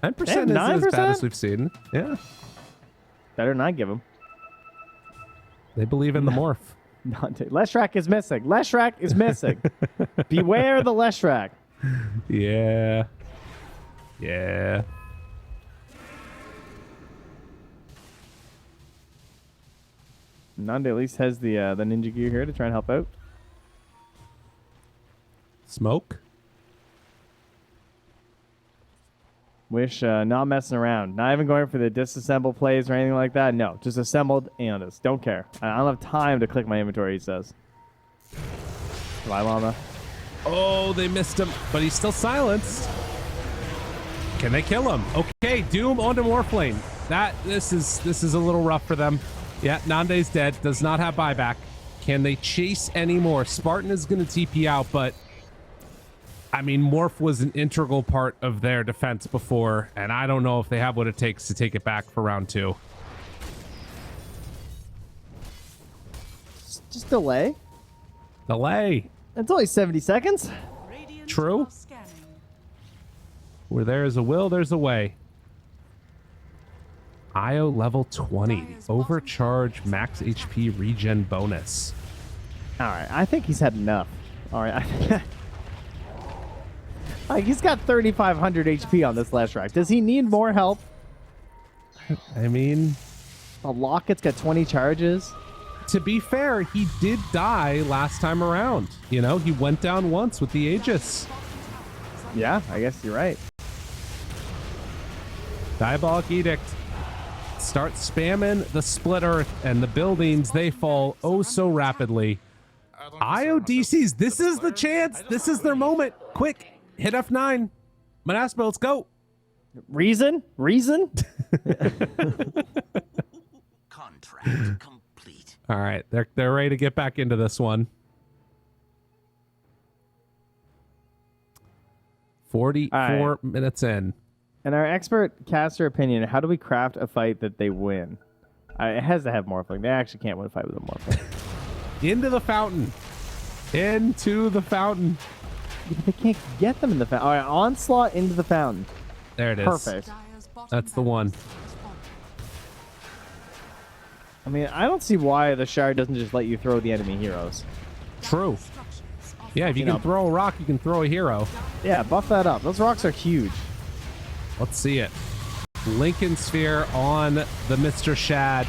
9% Damn, isn't as bad 9%? as we've seen. Yeah. Better not give him. They believe in the morph. Leshrac is missing. Leshrac is missing. Beware the Leshrac. Yeah. Yeah. Nande at least has the ninja gear here to try and help out. Smoke. Wish not messing around. Not even going for the disassemble plays or anything like that. No, just assembled Aeonus. Don't care. I don't have time to click my inventory, he says. Bye, Llama. Oh, they missed him, but he's still silenced. Can they kill him? Okay, Doom onto Morphlane. This is a little rough for them. Yeah, Nande's dead. Does not have buyback. Can they chase anymore? Spartan is going to TP out, but I mean, Morph was an integral part of their defense before, and I don't know if they have what it takes to take it back for round 2. Just delay. Delay. It's only 70 seconds. Radiant True. are scanning. Where there is a will, there's a way. IO level 20. Overcharge max HP regen bonus. All right, I think he's had enough. All right. Like, he's got 3,500 HP on this last rack. Does he need more help? I mean, The Locket's got 20 charges. to be fair, he did die last time around. You know, he went down once with the Aegis. Yeah, I guess you're right. Diabolic Edict. Start spamming the split earth, and the buildings, they fall oh so rapidly. IODCs, this is the chance. This is their moment. Quick, hit F9. Monaspa, let's go. Reason? Contract complete. All right, they're ready to get back into this one. 44 minutes in. In our expert caster opinion, how do we craft a fight that they win? It has to have Morphling. They actually can't win a fight with a Morphling. Into the fountain. Into the fountain. But they can't get them in the fountain. All right, Onslaught into the fountain. There it is. Perfect. Dire's bottom That's the one. barracks is responding. I mean, I don't see why the Shard doesn't just let you throw the enemy heroes. True. Dire structures are Yeah, if you You can know. throw a rock, you can throw a hero. Yeah, buff that up. Those rocks are huge. Let's see it. Lincoln Sphere on the Mr. Shad.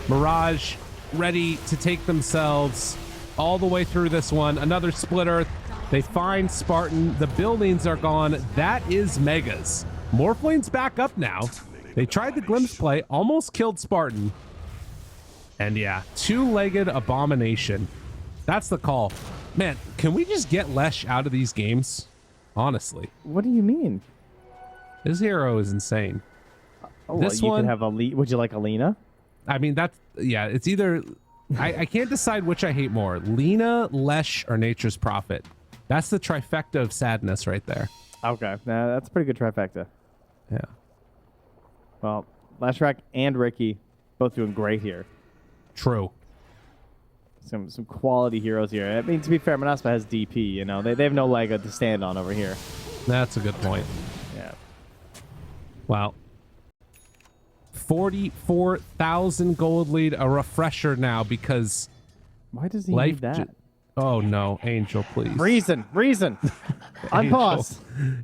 Mirage ready to take themselves all the way through this one. Another split earth. They find Spartan. The buildings are gone. That is Megas. Morphline's back up now. They tried the glimpse play, almost killed Spartan. And yeah, two-legged abomination. That's the call. Man, can we just get Lesh out of these games? Honestly. What do you mean? His hero is insane. Oh, This well, you one- can have would you like Alina? I mean, that's, yeah, it's either, I can't decide which I hate more. Lena, Lesh, or Nature's Prophet. That's the trifecta of sadness right there. Okay, that's a pretty good trifecta. Yeah. Well, Lashrak and Ricky both doing great here. True. Some quality heroes here. I mean, to be fair, Monaspa has DP. You know, they have no leg to stand on over here. That's a good point. Yeah. Wow. 44,000 gold lead, a refresher now because Why does he life. need that? Oh no, Angel, please. Reason. Unpause.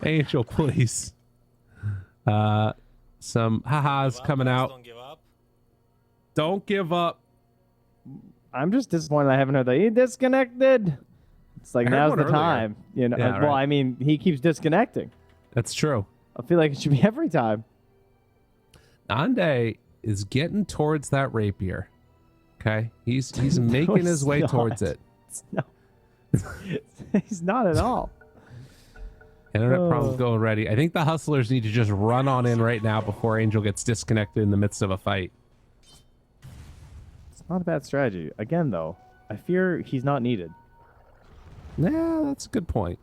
Angel, please. Some ha-has coming Guys, out. Don't give up. Don't give up. I'm just disappointed I haven't heard that he disconnected. It's like I heard now's one the earlier. time. You know. Yeah, Well, right. I mean, he keeps disconnecting. That's true. I feel like it should be every time. Ande is getting towards that rapier. Okay, he's making he's his way not. towards it. No. He's not at all. Internet Oh. problems going ready. I think the hustlers need to just run on in right now before Angel gets disconnected in the midst of a fight. It's not a bad strategy. Again, though, I fear he's not needed. Yeah, that's a good point.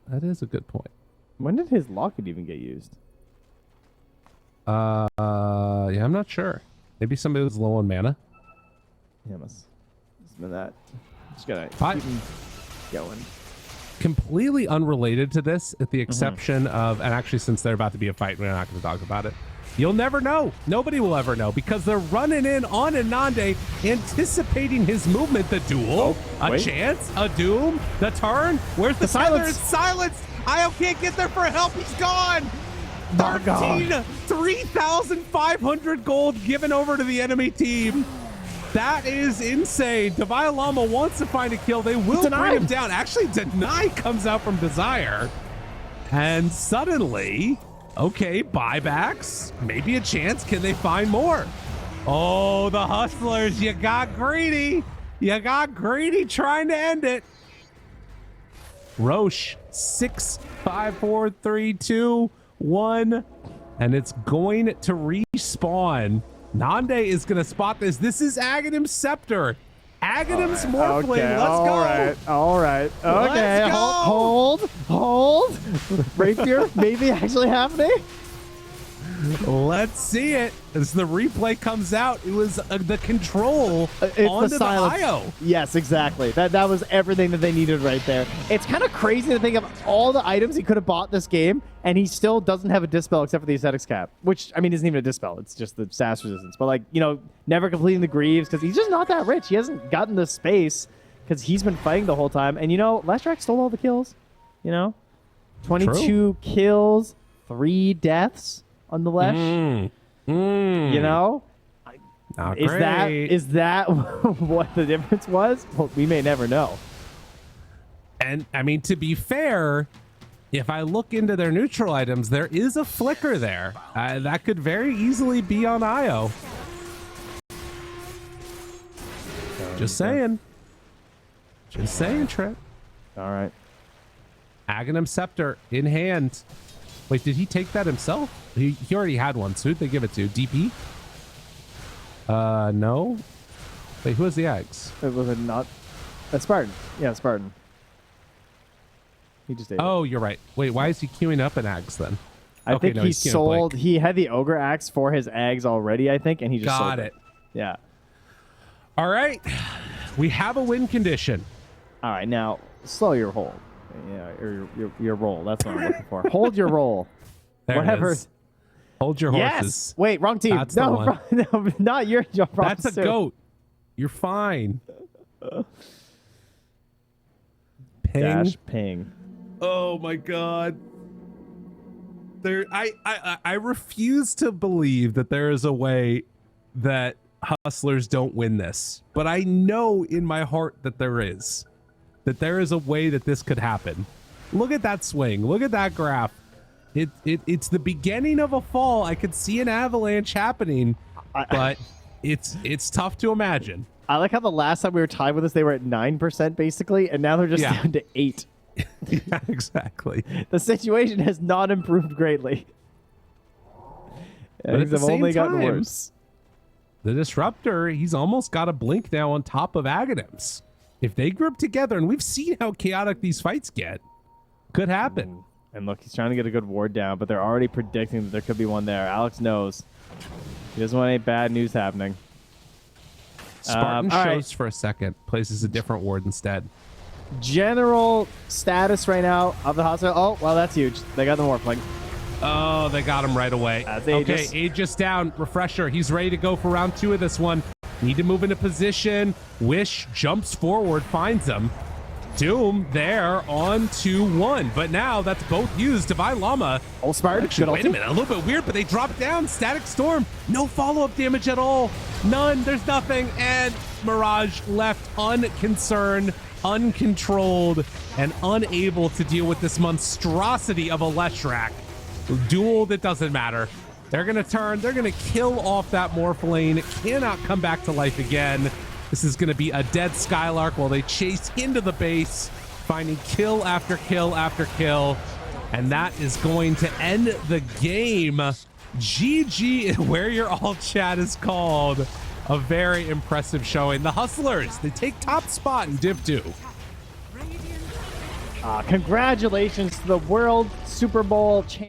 That is a good point. When did his locket even get used? Yeah, I'm not sure. Maybe somebody was low on mana. Yeah, must been that. Just gotta Hi. keep him going. Completely unrelated to this, at the exception of, and actually since they're about to be a fight, we're not going to talk about it. You'll never know. Nobody will ever know because they're running in on Anande, anticipating his movement. The duel, a wait. chance, a doom, the turn. Where's the silence. tether? It's silenced. Io can't get there for help. He's gone. They're gone. 3,500 gold given over to the enemy team. That is insane. Divine Llama wants to find a kill. They will Deny bring him him. down. Actually, Deny comes out from Desire. And suddenly, okay, buybacks. Maybe a chance. Can they find more? Oh, the Hustlers, you got greedy. You got greedy trying to end it. Roche, 6, 5, 4, 3, 2, 1. And it's going to respawn. Nande is going to spot this. This is Aghanim's Scepter. Aghanim's Morphling. Okay, Let's go. All right. Okay. Let's go. Hold. Rapier maybe actually happening. Let's see it. As the replay comes out, it was the control It's onto the silence. IO. Yes, exactly. That was everything that they needed right there. It's kind of crazy to think of all the items he could have bought this game, and he still doesn't have a dispel except for the aesthetics cap, which, I mean, isn't even a dispel. It's just the sass resistance. But, like, you know, never completing the Greaves because he's just not that rich. He hasn't gotten the space because he's been fighting the whole time. And, you know, Leshrac stole all the kills, you know? 22 kills, 3 deaths on the Lesh. You know? Not Is great. that what the difference was? Well, we may never know. And I mean, to be fair, if I look into their neutral items, there is a flicker there. That could very easily be on IO. Just saying. Just saying, Trent. All right. Aghanim Scepter in hand. Wait, did he take that himself? He already had one. So who'd they give it to? DP? No. Wait, who has the eggs? It was not a Spartan. Yeah, Spartan. He just ate it. Oh, you're right. Wait, why is he queuing up an axe then? I Okay, think no, he he's queuing sold. blank. He had the ogre axe for his eggs already. I think, and he just Got sold it. Yeah. All right. We have a win condition. All right. Now slow your hold. Yeah, or your roll. That's what I'm looking for. Hold your roll. There Whatever. it is. Hold your Yes. horses. Wait, wrong team. That's the No, one. no, not your job. That's a goat. You're fine. Ping. Dash ping. Oh my god. I refuse to believe that there is a way that Hustlers don't win this. But I know in my heart that there is. That there is a way that this could happen. Look at that swing. Look at that graph. It's the beginning of a fall. I could see an avalanche happening, but it's tough to imagine. I like how the last time we were tied with this, they were at 9% basically, and now they're just down to 8. Yeah, exactly. The situation has not improved greatly. But at Things the have same only gotten time, worse. The Disruptor, he's almost got a blink now on top of Aghanim's. If they group together, and we've seen how chaotic these fights get, could happen. And look, he's trying to get a good ward down, but they're already predicting that there could be one there. Alex knows. He doesn't want any bad news happening. Spartan all right. shows for a second, places a different ward instead. General status right now of the hospital. Oh, well, that's huge. They got the Morphling. Oh, they got him right away. That's Okay, Aegis. Aegis down. Refresher. He's ready to go for round 2 of this one. Need to move into position. Wish jumps forward, finds him. Doom there on 2-1. But now that's both used. Divine Llama. Oh, Spartan. Actually, Good wait a ulti. minute. A little bit weird, but they drop down. Static Storm. No follow-up damage at all. None. There's nothing. And Mirage left unconcerned, uncontrolled, and unable to deal with this monstrosity of a Leshrac. Duel that doesn't matter. They're going to turn. They're going to kill off that Morphling. Cannot come back to life again. This is going to be a dead Skylark while they chase into the base, finding kill after kill after kill. And that is going to end the game. GG, where your all chat is called. A very impressive showing. The Hustlers, they take top spot in Div 2. Congratulations to the World Super Bowl champion.